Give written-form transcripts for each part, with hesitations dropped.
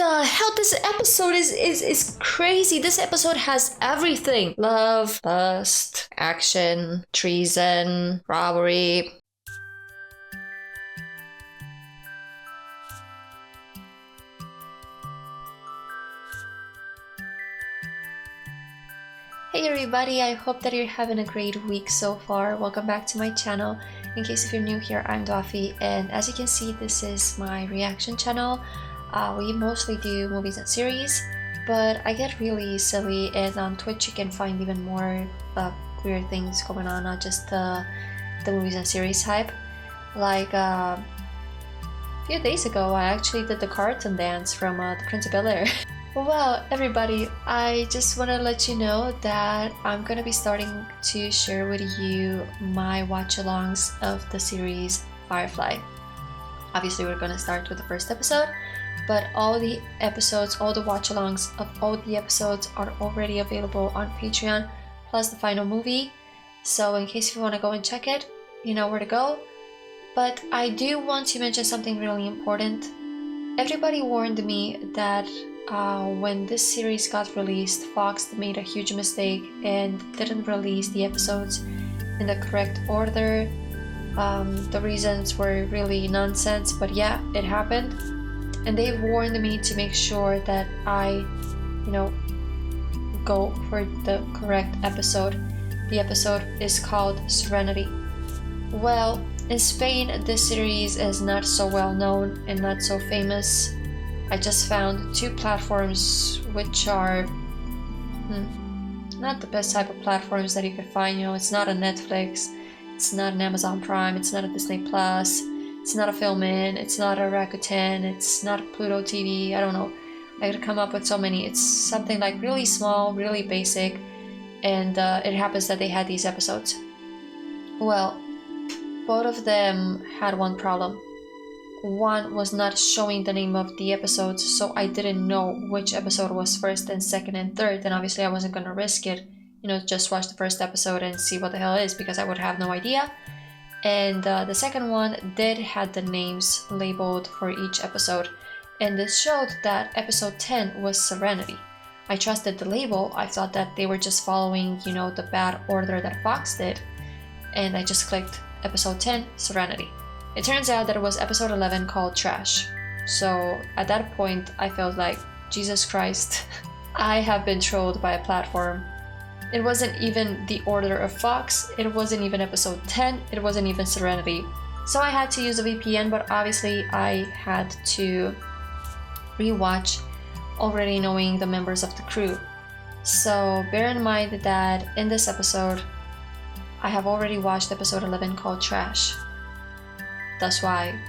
the hell? This episode is crazy. This episode has everything. Love, lust, action, treason, robbery. Hey everybody, I hope that you're having a great week so far. Welcome back to my channel. In case if you're new here, I'm Daffy, and as you can see, this is my reaction channel. We mostly do movies and series, but I get really silly, and on Twitch you can find even more weird things going on, not just the movies and series hype. Like a few days ago, I actually did the cartoon dance from The Prince of Bel-Air. Well, everybody, I just want to let you know that I'm going to be starting to share with you my watch-alongs of the series Firefly. Obviously, we're going to start with the first episode, but all the episodes, all the watch-alongs of all the episodes are already available on Patreon, plus the final movie. So in case you want to go and check it, you know where to go. But I do want to mention something really important. Everybody warned me that when this series got released, Fox made a huge mistake and didn't release the episodes in the correct order. The reasons were really nonsense, but yeah, it happened. And they warned me to make sure that I, go for the correct episode. The episode is called Serenity. Well, in Spain, this series is not so well known and not so famous. I just found two platforms which are not the best type of platforms that you could find. It's not a Netflix, it's not an Amazon Prime, it's not a Disney Plus, it's not a Filmin, it's not a Rakuten, it's not a Pluto TV. I don't know. I could come up with so many. It's something like really small, really basic, and it happens that they had these episodes. Well, both of them had one problem. One was not showing the name of the episodes, so I didn't know which episode was first and second and third, and obviously I wasn't gonna risk it, just watch the first episode and see what the hell it is, because I would have no idea. And the second one did have the names labeled for each episode, and this showed that episode 10 was Serenity. I trusted the label. I thought that they were just following, the bad order that Fox did, and I just clicked episode 10, Serenity. It turns out that it was episode 11 called Trash. So at that point, I felt like, Jesus Christ, I have been trolled by a platform. It wasn't even the order of Fox, it wasn't even episode 10, it wasn't even Serenity. So I had to use a VPN, but obviously I had to rewatch, already knowing the members of the crew. So bear in mind that in this episode, I have already watched episode 11 called Trash. That's why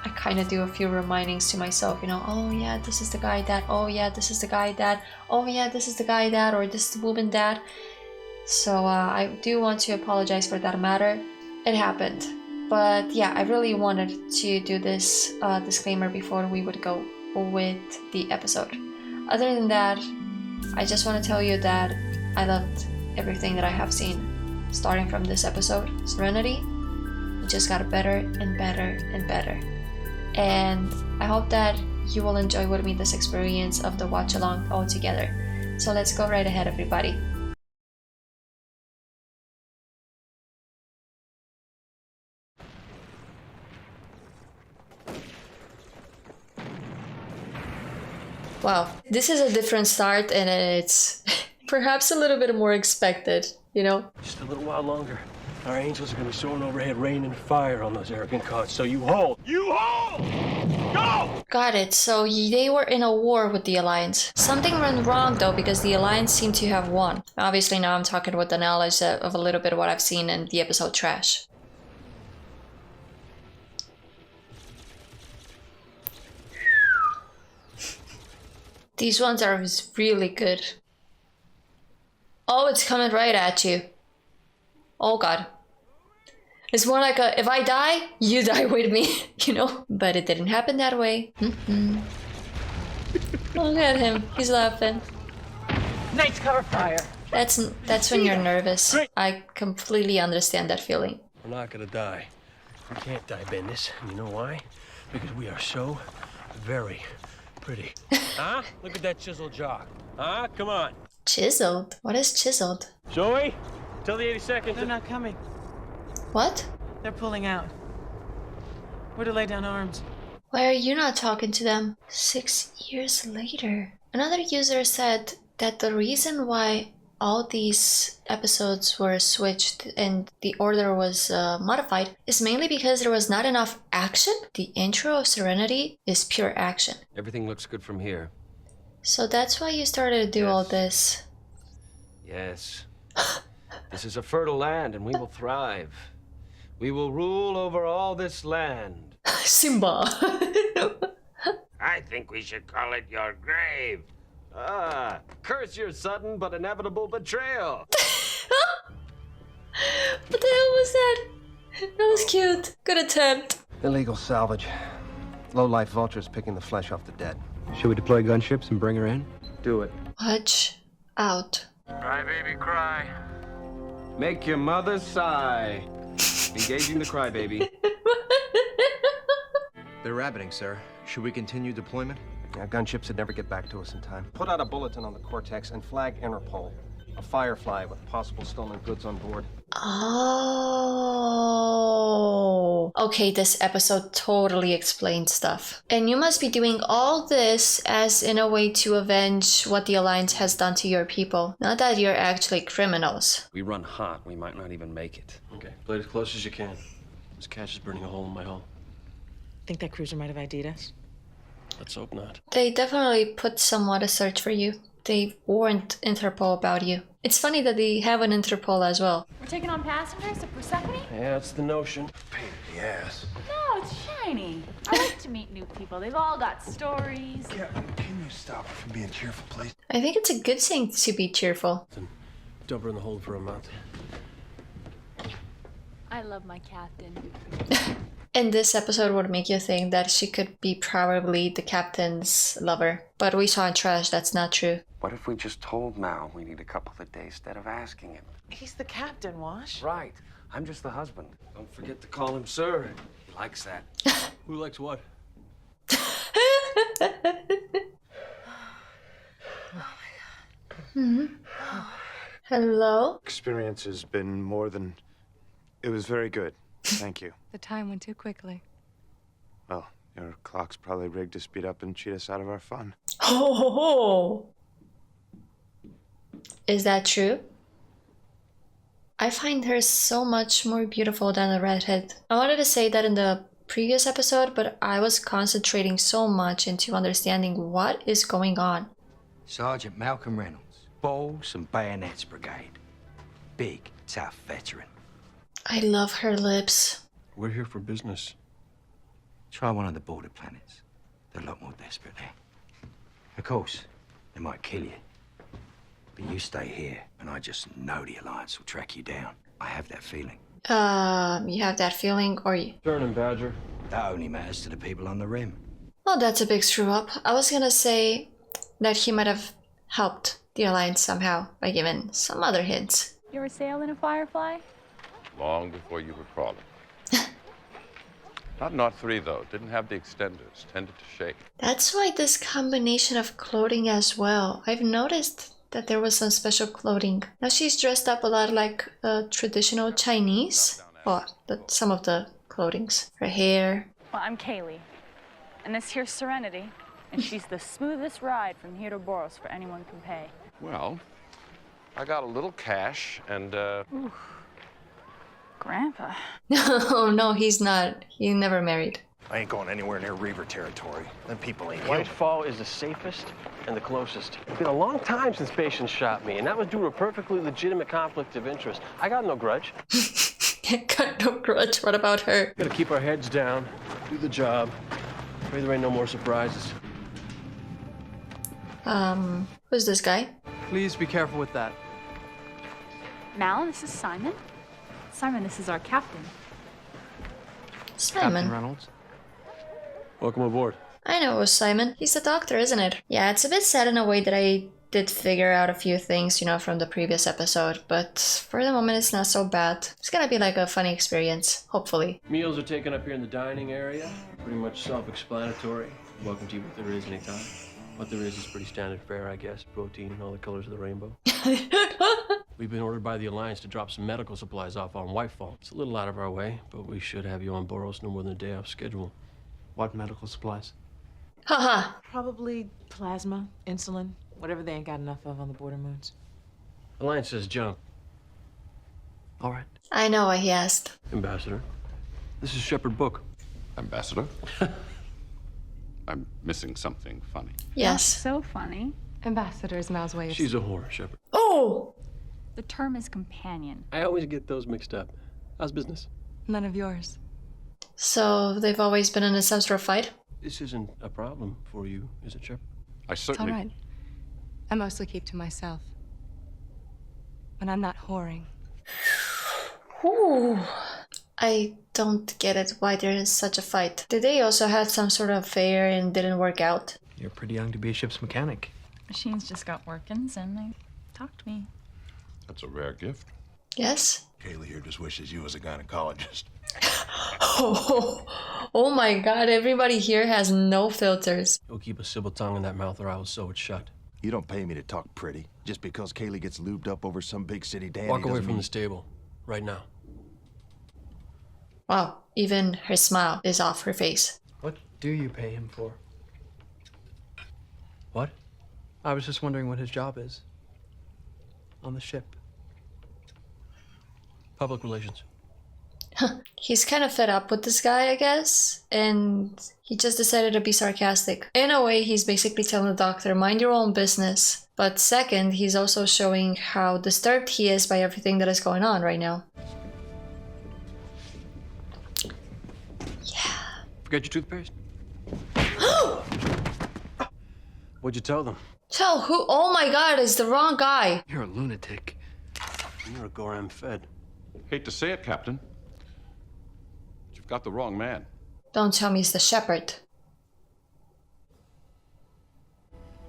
I kind of do a few remindings to myself, oh yeah, this is the guy that, oh yeah, this is the guy that, oh yeah, this is the guy that, or this is the woman that. So I do want to apologize for that matter. It happened. But yeah, I really wanted to do this disclaimer before we would go with the episode. Other than that, I just want to tell you that I loved everything that I have seen. Starting from this episode, Serenity, it just got better and better and better. And I hope that you will enjoy with me this experience of the watch along all together. So let's go right ahead, everybody. Wow, this is a different start, and it's perhaps a little bit more expected, Just a little while longer. Our angels are going to be soaring overhead, raining fire on those arrogant cons. So you hold. You hold! Go! Got it. So they were in a war with the Alliance. Something went wrong though, because the Alliance seemed to have won. Obviously now I'm talking with the knowledge of a little bit of what I've seen in the episode Trash. These ones are really good. Oh, it's coming right at you. Oh god. It's more like a, if I die, you die with me, But it didn't happen that way. Look at him, he's laughing. Nice cover fire. That's when you're nervous. I completely understand that feeling. We're not gonna die. We can't die, Bendis. And you know why? Because we are so very pretty. Huh? Look at that chiseled jaw. Huh? Come on. Chiseled? What is chiseled? Zoe, tell the 82nd. They're not coming. What? They're pulling out. We're to lay down arms. Why are you not talking to them? 6 years later. Another user said that the reason why all these episodes were switched and the order was modified is mainly because there was not enough action. The intro of Serenity is pure action. Everything looks good from here. So that's why you started to do all this. Yes. This is a fertile land and we will thrive. We will rule over all this land. Simba. I think we should call it your grave. Ah, curse your sudden but inevitable betrayal. What the hell was that? That was cute. Good attempt. Illegal salvage. Low-life vultures picking the flesh off the dead. Should we deploy gunships and bring her in? Do it. Watch out. Cry, baby, cry. Make your mother sigh. Engaging the crybaby. They're rabbiting, sir. Should we continue deployment? Yeah, gunships would never get back to us in time. Put out a bulletin on the Cortex and flag Interpol. A Firefly with possible stolen goods on board. Oh. Okay, this episode totally explains stuff. And you must be doing all this as in a way to avenge what the Alliance has done to your people. Not that you're actually criminals. We run hot. We might not even make it. Okay, play it as close as you can. This catch is burning a hole in my hull. Think that cruiser might have ID'd us? Let's hope not. They definitely put someone to search for you. They warned Interpol about you. It's funny that they have an Interpol as well. We're taking on passengers to Persephone? Yeah, that's the notion. Pain in the ass. No, it's shiny. I like to meet new people. They've all got stories. Captain, can you stop her from being cheerful, please? I think it's a good thing to be cheerful. Dump her in the hold for a month. I love my captain. And this episode would make you think that she could be probably the captain's lover. But we saw in Trash that's not true. What if we just told Mal we need a couple of days instead of asking him? He's the captain, Wash. Right. I'm just the husband. Don't forget to call him sir. He likes that. Who likes what? Hello? Experience has been more than... It was very good. Thank you. The time went too quickly. Well, your clock's probably rigged to speed up and cheat us out of our fun. Ho ho ho! Is that true? I find her so much more beautiful than a redhead. I wanted to say that in the previous episode, but I was concentrating so much into understanding what is going on. Sergeant Malcolm Reynolds, Balls and Bayonets Brigade. Big, tough veteran. I love her lips. We're here for business. Try one of the border planets. They're a lot more desperate there. Of course, they might kill you. But you stay here, and I just know the Alliance will track you down. I have that feeling. You have that feeling, or you... Turn him, Badger. That only matters to the people on the rim. Oh, that's a big screw up. I was gonna say that he might have helped the Alliance somehow by giving some other hints. You ever sail in a Firefly? Long before you were crawling. Not Knot 3, though. Didn't have the extenders. Tended to shake. That's why this combination of clothing as well. I've noticed that there was some special clothing. Now she's dressed up a lot like traditional Chinese. Well, some of the clothings. Her hair. Well, I'm Kaylee. And this here's Serenity. And she's the smoothest ride from here to Boros for anyone can pay. Well, I got a little cash and, Grandpa. Oh, no, he's not. He never married. I ain't going anywhere near Reaver territory. Them people ain't Whitefall is the safest and the closest. It's been a long time since patients shot me, and that was due to a perfectly legitimate conflict of interest. I got no grudge. Got no grudge. What about her? Gotta keep our heads down, do the job. Pray there ain't no more surprises. Who's this guy? Please be careful with that. Mal, this is Simon. Simon, this is our captain. Simon. Captain Reynolds. Welcome aboard. I know it was Simon. He's the doctor, isn't it? Yeah, it's a bit sad in a way that I did figure out a few things, you know, from the previous episode, but for the moment it's not so bad. It's gonna be like a funny experience, hopefully. Meals are taken up here in the dining area. Pretty much self-explanatory. Welcome to you if there is any time. What there is pretty standard fare, I guess. Protein and all the colors of the rainbow. We've been ordered by the Alliance to drop some medical supplies off on Whitefall. It's a little out of our way, but we should have you on Boros no more than a day off schedule. What medical supplies? Haha. Probably plasma, insulin, whatever they ain't got enough of on the border moons. Alliance says jump. All right. I know what he asked. Ambassador, this is Shepard Book. Ambassador? I'm missing something funny. Yes. So funny. Ambassador's Mal's way of... She's a whore, Shepard. Oh! The term is companion. I always get those mixed up. How's business? None of yours. So they've always been in some sort of fight? This isn't a problem for you, is it, Shepard? I It's certainly... all right. I mostly keep to myself. When I'm not whoring. Ooh. I don't get it, why there is such a fight. Did they also had some sort of affair and didn't work out? You're pretty young to be a ship's mechanic. Machines just got workings and they talked to me. That's a rare gift. Yes? Kaylee here just wishes you was a gynecologist. Oh my god, everybody here has no filters. You'll keep a civil tongue in that mouth or I will sew it shut. You don't pay me to talk pretty. Just because Kaylee gets lubed up over some big city dandy Walk away doesn't from mean... this table. Right now. Wow, even her smile is off her face. What do you pay him for? What? I was just wondering what his job is. On the ship. Public relations. He's kind of fed up with this guy, I guess, and he just decided to be sarcastic. In a way, he's basically telling the doctor, mind your own business. But second, he's also showing how disturbed he is by everything that is going on right now. Yeah. Forget your toothpaste? What'd you tell them? Tell who? Oh my god, it's the wrong guy. You're a lunatic. You're a Goram Fed. Hate to say it, Captain. But you've got the wrong man. Don't tell me it's the shepherd.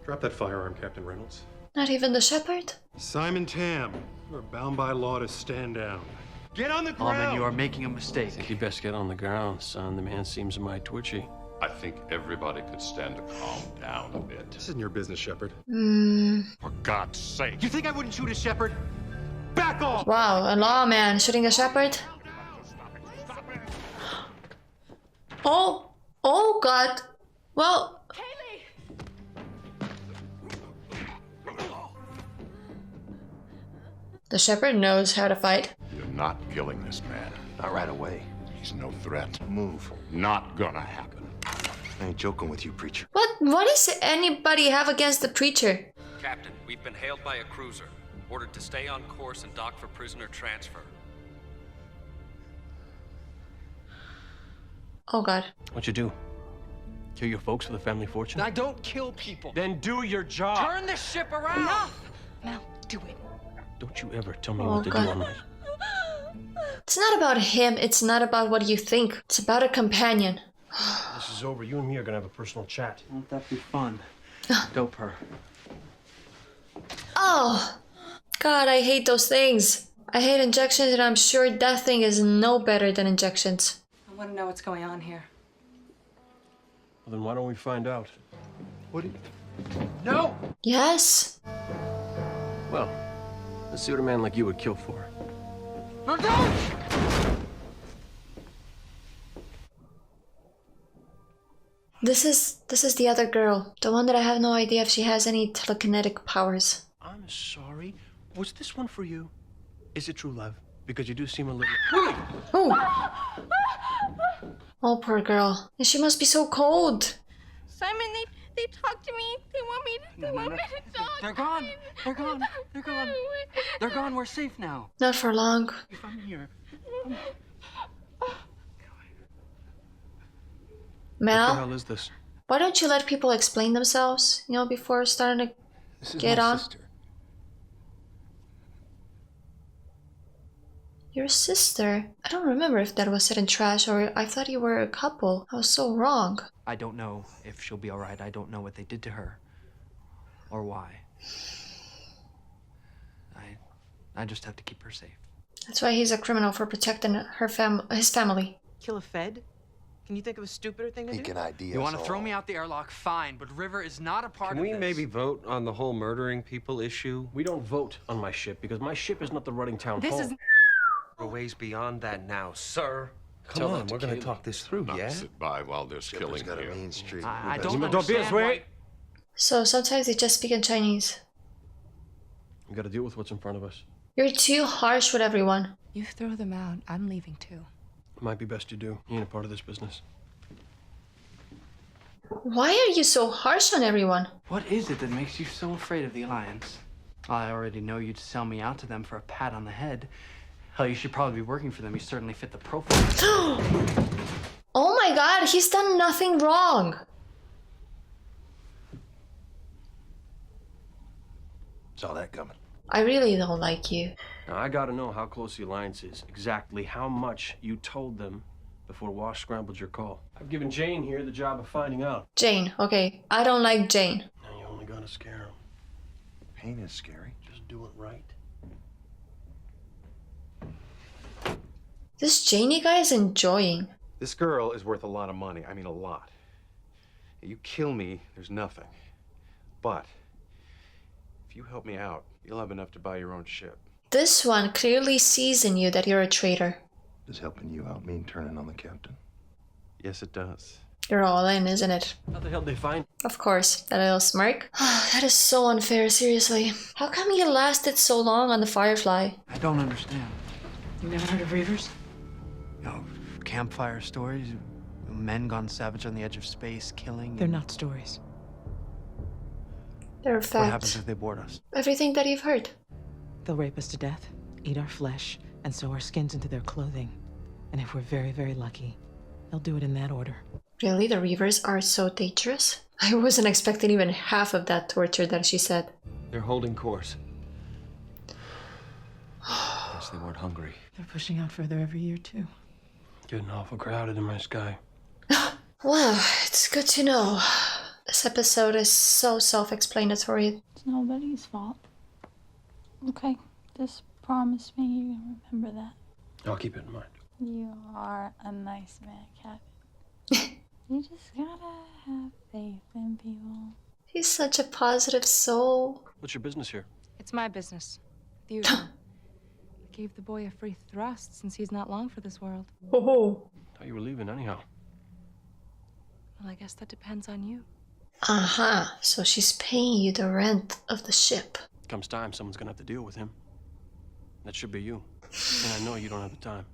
Drop that firearm, Captain Reynolds. Not even the shepherd? Simon Tam, you are bound by law to stand down. Get on the ground! Alman, you are making a mistake. I think you best get on the ground, son. The man seems mighty twitchy. I think everybody could stand to calm down a bit. This isn't your business, Shepard. For God's sake. You think I wouldn't shoot a shepherd? Back off! Wow, a lawman shooting a shepherd? Oh! Oh god! Well... The shepherd knows how to fight. You're not killing this man. Not right away. He's no threat. Move. Not gonna happen. I ain't joking with you, preacher. What does anybody have against the preacher? Captain, we've been hailed by a cruiser. Ordered to stay on course and dock for prisoner transfer. Oh god. What'd you do? Kill your folks for the family fortune? I don't kill people. Then do your job! Turn the ship around! Enough! Mal, do it. Don't you ever tell me Oh, what to God. do on my... It's not about him, it's not about what you think. It's about a companion. This is over. You and me are gonna have a personal chat. Won't that be fun? Dope her. Oh! God, I hate those things. I hate injections and I'm sure that thing is no better than injections. I want to know what's going on here. Well, then why don't we find out? What do you... No! Yes? Well, let's see what a man like you would kill for. No, don't! This is the other girl. The one that I have no idea if she has any telekinetic powers. I'm sorry. Was this one for you? Is it true love? Because you do seem a little... Oh! Oh, poor girl. And she must be so cold. Simon, they talk to me. They want me to talk. They're gone. They're gone. They're gone. They're gone. We're safe now. Not for long. If I'm here. What the Mal, hell is this? why don't you let people explain themselves, you know, before starting to get on? Sister. Your sister? I don't remember if that was said in trash or I thought you were a couple. I was so wrong. I don't know if she'll be all right. I don't know what they did to her. Or why. I just have to keep her safe. That's why he's a criminal, for protecting his family. Kill a Fed? Can you think of a stupider thing to do? He can ID You us want to throw all. me out the airlock? Fine, but River is not a part Can of we this. maybe vote on the whole murdering people issue? We don't vote on my ship because my ship is not the running town This hall. is... We're ways beyond that now, sir. Come Tell on, that to we're gonna Kaylee. talk this through, Not yeah? sit by while there's Shipper's killing got a here. mean streak. I We don't better- Don't be understand this way. why... So sometimes they just speak in Chinese. We gotta deal with what's in front of us. You're too harsh with everyone. You throw them out, I'm leaving too. It might be best you do. You ain't a part of this business. Why are you so harsh on everyone? What is it that makes you so afraid of the Alliance? I already know you'd sell me out to them for a pat on the head. Hell, you should probably be working for them. You certainly fit the profile. Oh my god, he's done nothing wrong. Saw that coming. I really don't like you. Now, I gotta know how close the Alliance is, exactly how much you told them before Wash scrambled your call. I've given Jane here the job of finding out. Jane, okay. I don't like Jane. Now, you only gotta scare him. Pain is scary. Just do it right. This Janey guy is enjoying. This girl is worth a lot of money. I mean, a lot. You kill me, there's nothing. But if you help me out, you'll have enough to buy your own ship. This one clearly sees in you that you're a traitor. Does helping you out mean turning on the captain? Yes, it does. You're all in, isn't it? How the hell did they find? Of course, that little smirk. That is so unfair, seriously. How come you lasted so long on the Firefly? I don't understand. You never heard of Reavers? No, campfire stories, men gone savage on the edge of space, killing. They're not stories. They're What happens facts. if they board us? Everything that you've heard. They'll rape us to death, eat our flesh, and sew our skins into their clothing. And if we're very, very lucky, they'll do it in that order. Really, the Reavers are so dangerous? I wasn't expecting even half of that torture that she said. They're holding course. Guess they weren't hungry. They're pushing out further every year, too. Getting awful crowded in my sky. Well, it's good to know. This episode is so self-explanatory. It's nobody's fault. Okay, just promise me you're gonna remember that. I'll keep it in mind. You are a nice man, Captain. You just gotta have faith in people. He's such a positive soul. What's your business here? It's my business. The usual. I gave the boy a free thrust since he's not long for this world. Oh. Thought you were leaving anyhow. Well, I guess that depends on you. Uh-huh. So she's paying you the rent of the ship. Comes time, someone's gonna have to deal with him. That should be you. And I know you don't have the time.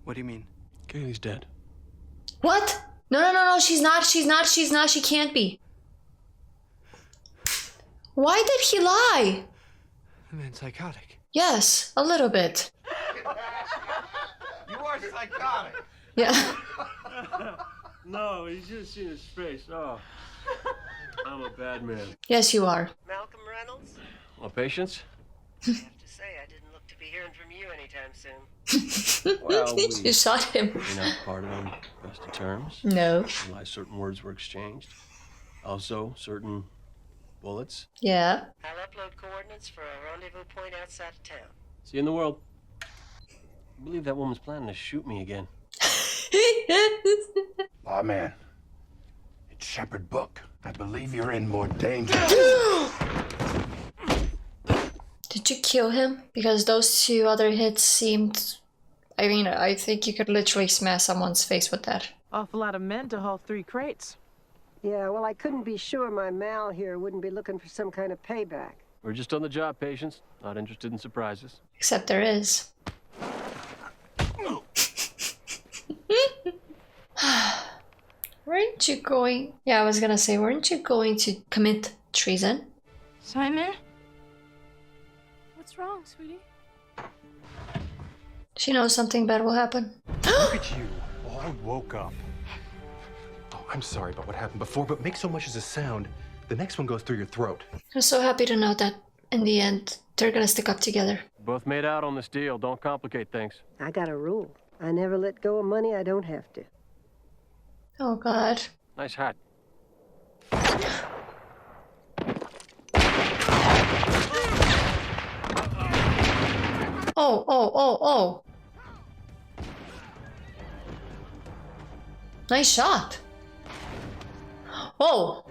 What do you mean? Kaylee's dead. What? No, she's not, she can't be. Why did he lie? The man's psychotic. Yes, a little bit. You are psychotic. Yeah. No, he's just seen his face. Oh, I'm a bad man. Yes, you are. Malcolm Reynolds? Well, patience? I have to say, I didn't look to be hearing from you anytime soon. Well, You shot him. We're not parted on best of terms. No. Why certain words were exchanged. Also, certain bullets. Yeah. I'll upload coordinates for a rendezvous point outside of town. See you in the world. I believe that woman's planning to shoot me again. Aw, man. It's Shepherd Book. I believe you're in more danger. Did you kill him? Because those two other hits seemed... I mean, I think you could literally smash someone's face with that. Awful lot of men to haul 3 crates. Yeah, well, I couldn't be sure my Mal here wouldn't be looking for some kind of payback. We're just on the job, Patience. Not interested in surprises. Except there is. Weren't you going... Yeah, I was gonna say, weren't you going to commit treason? Simon? What's wrong, sweetie? She knows something bad will happen. Look at you. All woke up. Oh, I'm sorry about what happened before, but make so much as a sound, the next one goes through your throat. I'm so happy to know that in the end, they're gonna stick up together. Both made out on this deal. Don't complicate things. I got a rule. I never let go of money I don't have to. Oh, God. Nice hat. Oh. Nice shot. Oh.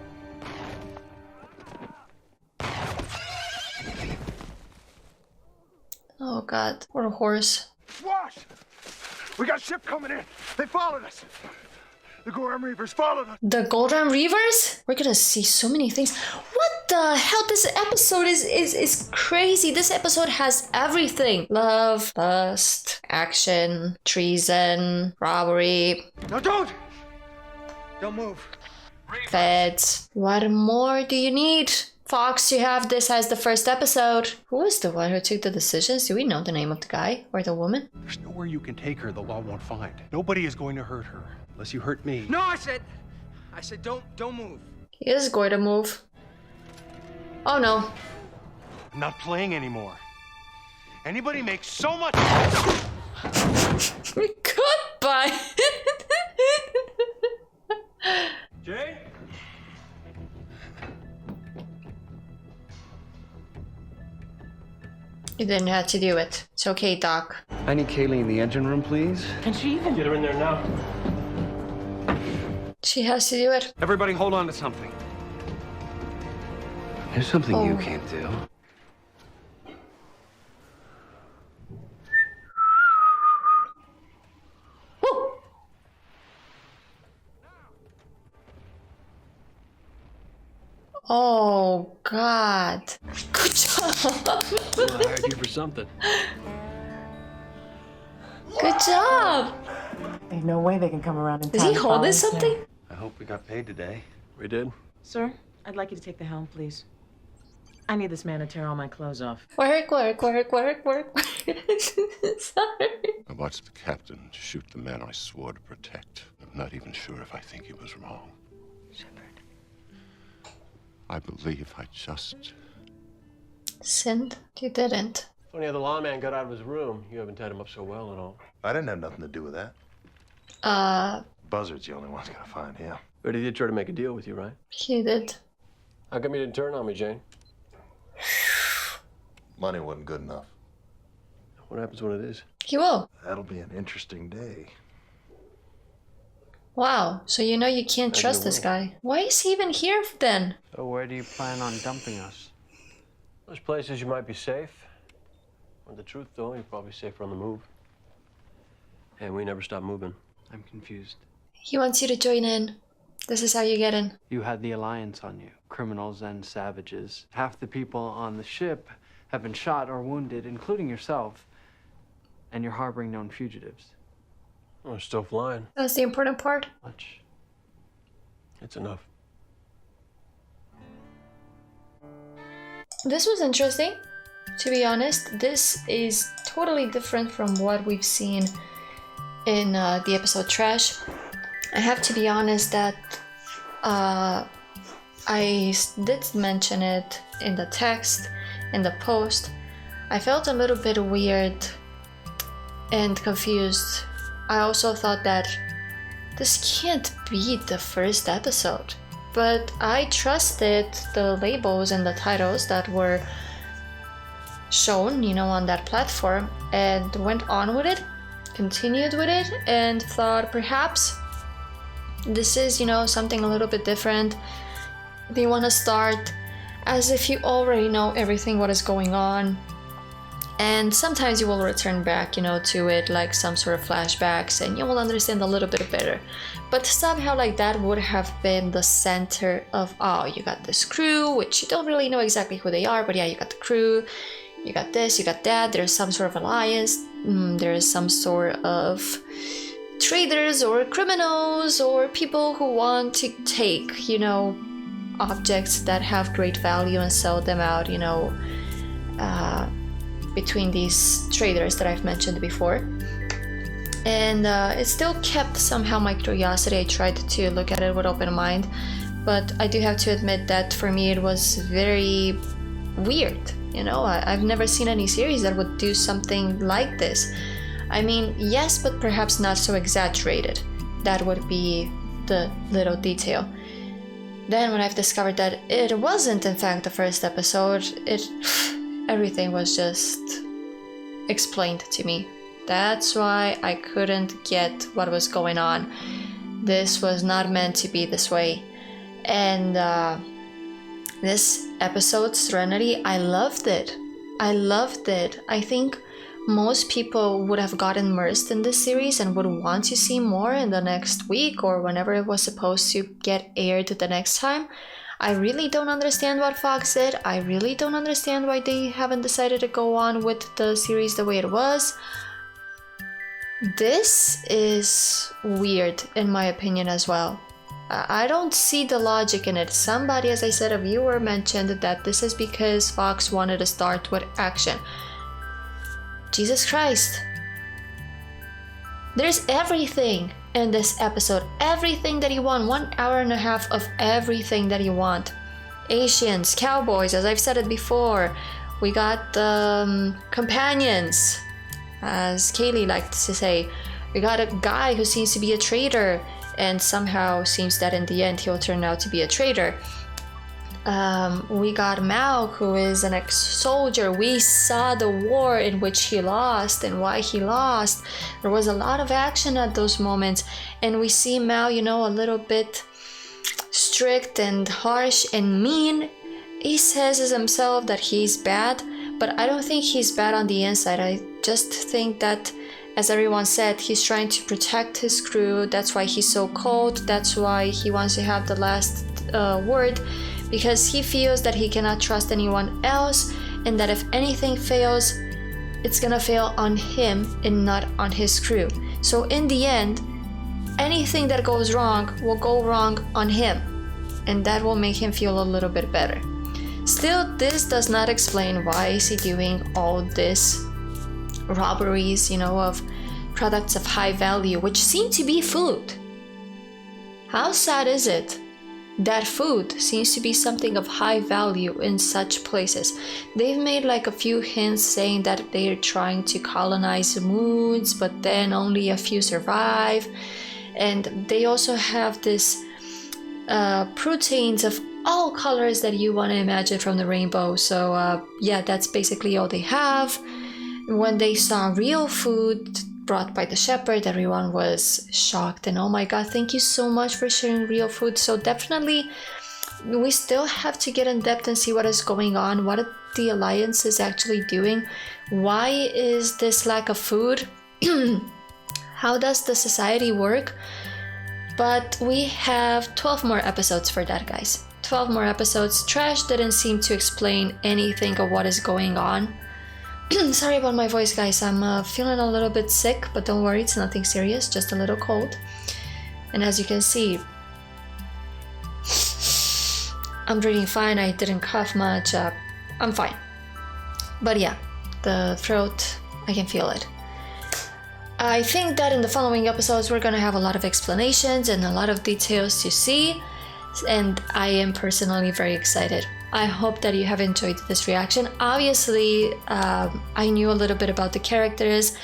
Oh god, what a horse. What? We got a ship coming in. They followed us. The Goram Reavers followed us. The Goram Reavers? We're gonna see so many things. What the hell? This episode is crazy. This episode has everything. Love, lust, action, treason, robbery. No, don't move. Feds. What more do you need? Fox, you have this as the first episode. Who is the one who took the decisions? Do we know the name of the guy or the woman? There's nowhere you can take her the law won't find. Nobody is going to hurt her unless you hurt me. No, I said don't move. He is going to move. Oh no. I'm not playing anymore. Anybody makes so much. Goodbye. Jane? You didn't have to do it. It's okay, Doc. I need Kaylee in the engine room, please. Can she even Get her in there now. She has to do it. Everybody hold on to something. There's something you can't do. Oh god. Good job. I hired you for something. Good job. Ain't no way they can come around in Is time. he to holding follow us something? now. I hope we got paid today. We did. Sir, I'd like you to take the helm, please. I need this man to tear all my clothes off. Work. Sorry. I watched the captain shoot the man I swore to protect. I'm not even sure if I think he was wrong. I believe I just... Sinned? You didn't. Funny how the lawman got out of his room. You haven't tied him up so well at all. I didn't have nothing to do with that. Buzzard's the only one's gonna find him. But he did try to make a deal with you, right? He did. How come you didn't turn on me, Jane? Money wasn't good enough. What happens when it is? He will. That'll be an interesting day. Wow, so you know you can't trust this guy. Why is he even here then? So where do you plan on dumping us? There's places you might be safe. Well, the truth, though, you're probably safer on the move. And we never stop moving. I'm confused. He wants you to join in. This is how you get in. You had the Alliance on you. Criminals and savages. Half the people on the ship have been shot or wounded, including yourself. And you're harboring known fugitives. We're still flying. That's the important part. Much. It's enough. This was interesting. To be honest, this is totally different from what we've seen in the episode Trash. I have to be honest that I did mention it in the text, in the post. I felt a little bit weird and confused. I also thought that this can't be the first episode, but I trusted the labels and the titles that were shown, you know, on that platform, and went on with it, continued with it, and thought perhaps this is, you know, something a little bit different. They want to start as if you already know everything what is going on, and sometimes you will return back, you know, to it like some sort of flashbacks, and you will understand a little bit better. But somehow like that would have been the center of, oh, you got this crew, which you don't really know exactly who they are, but yeah, you got the crew, you got this, you got that, there's some sort of alliance, there's some sort of traders or criminals or people who want to take, you know, objects that have great value and sell them out, you know, between these traders that I've mentioned before. And it still kept somehow my curiosity. I tried to look at it with open mind, but I do have to admit that for me it was very weird. You know, I've never seen any series that would do something like this. I mean, yes, but perhaps not so exaggerated. That would be the little detail. Then when I've discovered that it wasn't in fact the first episode, everything was just explained to me. That's why I couldn't get what was going on. This was not meant to be this way. And this episode, Serenity, I loved it. I loved it. I think most people would have gotten immersed in this series and would want to see more in the next week or whenever it was supposed to get aired the next time. I really don't understand what Fox did. I really don't understand why they haven't decided to go on with the series the way it was. This is weird in my opinion as well. I don't see the logic in it. Somebody, as I said, a viewer mentioned that this is because Fox wanted to start with action. Jesus Christ. There's everything in this episode. Everything that you want. 1 hour and a half of everything that you want. Asians, cowboys, as I've said it before. We got companions, as Kaylee likes to say. We got a guy who seems to be a traitor, and somehow seems that in the end he'll turn out to be a traitor. We got Mao, who is an ex-soldier. We saw the war in which he lost and why he lost. There was a lot of action at those moments, and we see Mao, you know, a little bit strict and harsh and mean. He says as himself that he's bad, but I don't think he's bad on the inside. I just think that, as everyone said, he's trying to protect his crew. That's why he's so cold. That's why he wants to have the last word, because he feels that he cannot trust anyone else, and that if anything fails, it's gonna fail on him and not on his crew. So in the end, anything that goes wrong will go wrong on him, and that will make him feel a little bit better. Still, this does not explain why is he doing all this robberies, you know, of products of high value, which seem to be food. How sad is it that food seems to be something of high value in such places? They've made like a few hints saying that they're trying to colonize moons, but then only a few survive. And they also have this proteins of all colors that you want to imagine from the rainbow. So yeah, that's basically all they have. When they saw real food brought by the shepherd, everyone was shocked, and oh my god, thank you so much for sharing real food. So definitely we still have to get in depth and see what is going on, what the Alliance is actually doing. Why is this lack of food? How does the society work? But we have 12 more episodes for that, guys. 12 more episodes. Trash didn't seem to explain anything of what is going on. Sorry about my voice, guys. I'm feeling a little bit sick, but don't worry, it's nothing serious, just a little cold. And as you can see, I'm breathing fine. I didn't cough much. I'm fine. But yeah, the throat, I can feel it. I think that in the following episodes we're gonna have a lot of explanations and a lot of details to see, and I am personally very excited. I hope that you have enjoyed this reaction. Obviously, I knew a little bit about the characters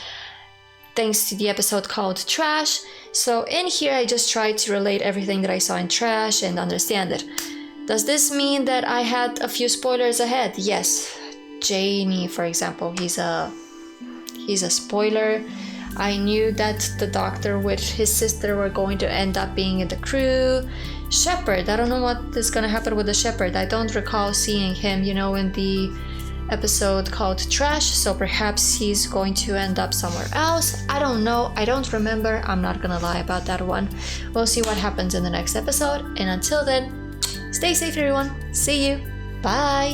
thanks to the episode called Trash. So in here, I just tried to relate everything that I saw in Trash and understand it. Does this mean that I had a few spoilers ahead? Yes. Jamie, for example, he's a spoiler. I knew that the doctor with his sister were going to end up being in the crew. Shepherd, I don't know what is gonna happen with the Shepherd. I don't recall seeing him, you know, in the episode called Trash, so perhaps he's going to end up somewhere else. I don't know, I don't remember, I'm not gonna lie about that one. We'll see what happens in the next episode, and until then, stay safe everyone, see you, bye!